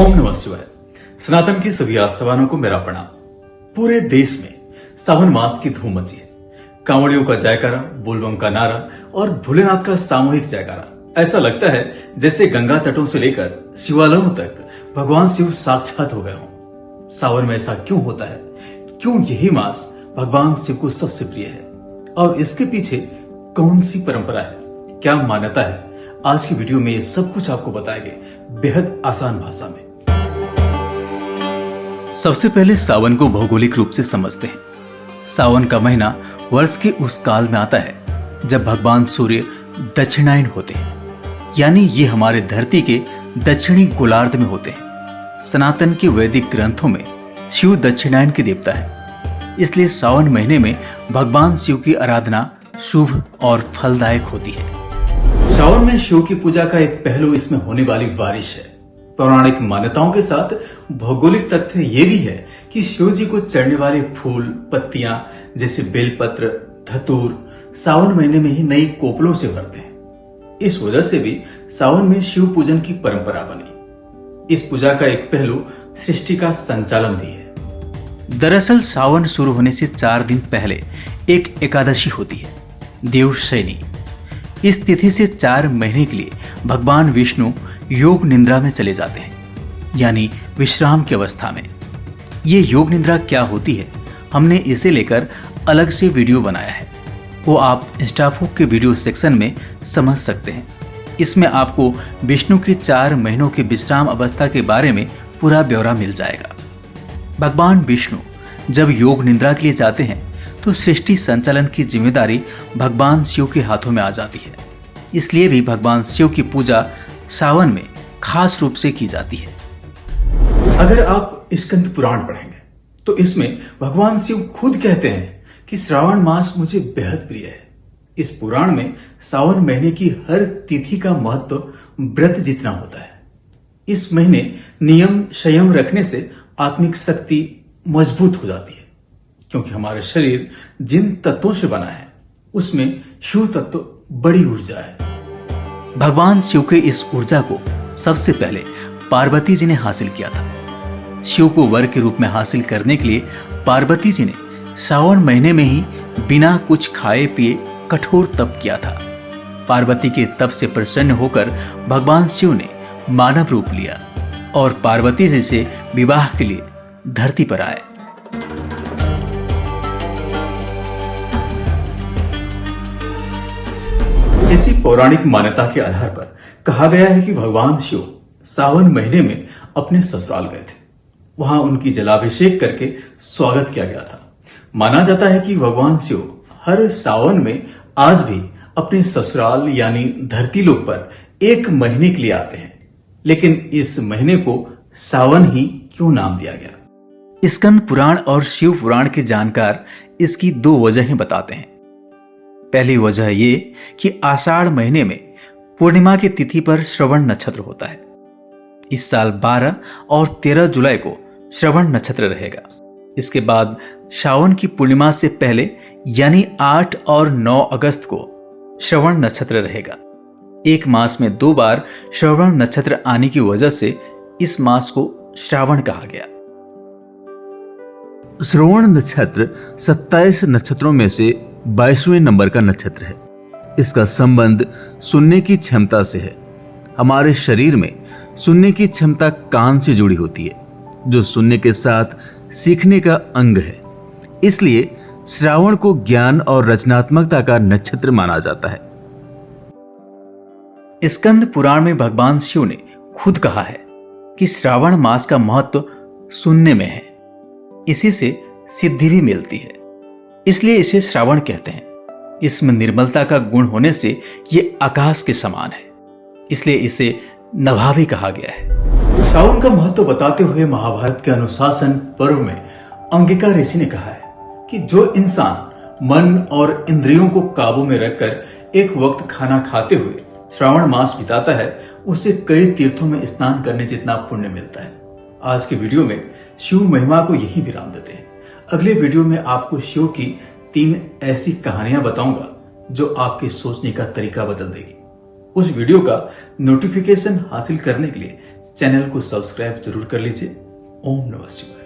ओम नमः शिवाय। सनातन की सभी आस्थावानों को मेरा प्रणाम। पूरे देश में सावन मास की धूम मची है। कांवड़ियों का जयकारा, बोलबम का नारा और भोलेनाथ का सामूहिक जयकारा। ऐसा लगता है जैसे गंगा तटों से लेकर शिवालयों तक भगवान शिव साक्षात हो गए हों। सावन में ऐसा क्यों होता है? क्यों यही मास भगवान शिव को सबसे प्रिय है? और इसके पीछे कौन सी परंपरा है, क्या मान्यता है? आज की वीडियो में ये सब कुछ आपको बताएंगे बेहद आसान भाषा में। सबसे पहले सावन को भौगोलिक रूप से समझते हैं। सावन का महीना वर्ष के उस काल में आता है जब भगवान सूर्य दक्षिणायन होते हैं, यानी ये हमारे धरती के दक्षिणी गोलार्ध में होते हैं। सनातन के वैदिक ग्रंथों में शिव दक्षिणायन के देवता है, इसलिए सावन महीने में भगवान शिव की आराधना शुभ और फलदायक होती है। सावन में शिव की पूजा का एक पहलू इसमें होने वाली बारिश है। पौराणिक मान्यताओं के साथ भौगोलिक तथ्य ये भी है कि शिव जी को चढ़ने वाले फूल, पत्तियां जैसे बेलपत्र, धतूर सावन महीने में ही नई कोपलों से भरते हैं। इस वजह से भी सावन में शिव पूजन की परंपरा बनी। इस पूजा का एक पहलू सृष्टि का संचालन भी है। दरअसल सावन शुरू होने से 4 दिन पहले एक एकादशी होती है, देवशयनी। इस तिथि से 4 महीने के लिए भगवान विष्णु योग निद्रा में चले जाते हैं, यानी विश्राम की अवस्था में। ये योग निद्रा क्या होती है, हमने इसे लेकर अलग से वीडियो बनाया है, वो आप इंस्टाफोक के वीडियो सेक्शन में समझ सकते हैं। इसमें आपको विष्णु की 4 महीनों की विश्राम अवस्था के बारे में पूरा ब्यौरा मिल जाएगा। भगवान विष्णु जब योग निद्रा के लिए जाते हैं तो सृष्टि संचालन की जिम्मेदारी भगवान शिव के हाथों में आ जाती है। इसलिए भी भगवान शिव की पूजा सावन में खास रूप से की जाती है। अगर आप स्कंद पुराण पढ़ेंगे तो इसमें भगवान शिव खुद कहते हैं कि श्रावण मास मुझे बेहद प्रिय है। इस पुराण में सावन महीने की हर तिथि का महत्व व्रत जितना होता है। इस महीने नियम संयम रखने से आत्मिक शक्ति मजबूत हो जाती है, क्योंकि हमारा शरीर जिन तत्वों से बना है उसमें शिव तत्व बड़ी ऊर्जा है। भगवान शिव के इस ऊर्जा को सबसे पहले पार्वती जी ने हासिल किया था। शिव को वर के रूप में हासिल करने के लिए पार्वती जी ने सावन महीने में ही बिना कुछ खाए पिए कठोर तप किया था। पार्वती के तप से प्रसन्न होकर भगवान शिव ने मानव रूप लिया और पार्वती जी से विवाह के लिए धरती पर आए। इसी पौराणिक मान्यता के आधार पर कहा गया है कि भगवान शिव सावन महीने में अपने ससुराल गए थे। वहां उनकी जलाभिषेक करके स्वागत किया गया था। माना जाता है कि भगवान शिव हर सावन में आज भी अपने ससुराल यानी धरती लोक पर 1 महीने के लिए आते हैं। लेकिन इस महीने को सावन ही क्यों नाम दिया गया? स्कंद पुराण और शिव पुराण के जानकार इसकी 2 वजहें बताते हैं। पहली वजह ये कि आषाढ़ महीने में पूर्णिमा की तिथि पर श्रवण नक्षत्र होता है। इस साल 12 और 13 जुलाई को श्रवण नक्षत्र रहेगा। इसके बाद सावन की पूर्णिमा से पहले यानी 8 और 9 अगस्त को श्रवण नक्षत्र रहेगा। एक मास में 2 बार श्रवण नक्षत्र आने की वजह से इस मास को श्रावण कहा गया। श्रवण नक्षत्र 27 नक्षत्रों में से 22वें नंबर का नक्षत्र है। इसका संबंध सुनने की क्षमता से है। हमारे शरीर में सुनने की क्षमता कान से जुड़ी होती है, जो सुनने के साथ सीखने का अंग है। इसलिए श्रावण को ज्ञान और रचनात्मकता का नक्षत्र माना जाता है। स्कंद पुराण में भगवान शिव ने खुद कहा है कि श्रावण मास का महत्व सुनने में है। इसी से सिद्धि भी मिलती है, इसलिए इसे श्रावण कहते हैं। इसमें निर्मलता का गुण होने से ये आकाश के समान है, इसलिए इसे नभा भी कहा गया है। श्रावण का महत्व बताते हुए महाभारत के अनुशासन पर्व में अंगिका ऋषि ने कहा है कि जो इंसान मन और इंद्रियों को काबू में रखकर एक वक्त खाना खाते हुए श्रावण मास बिताता है, उसे कई तीर्थों में स्नान करने जितना पुण्य मिलता है। आज के वीडियो में शिव महिमा को यही विराम देते हैं। अगले वीडियो में आपको शिव की 3 ऐसी कहानियां बताऊंगा जो आपके सोचने का तरीका बदल देगी। उस वीडियो का नोटिफिकेशन हासिल करने के लिए चैनल को सब्सक्राइब जरूर कर लीजिए। ओम नमः शिवाय।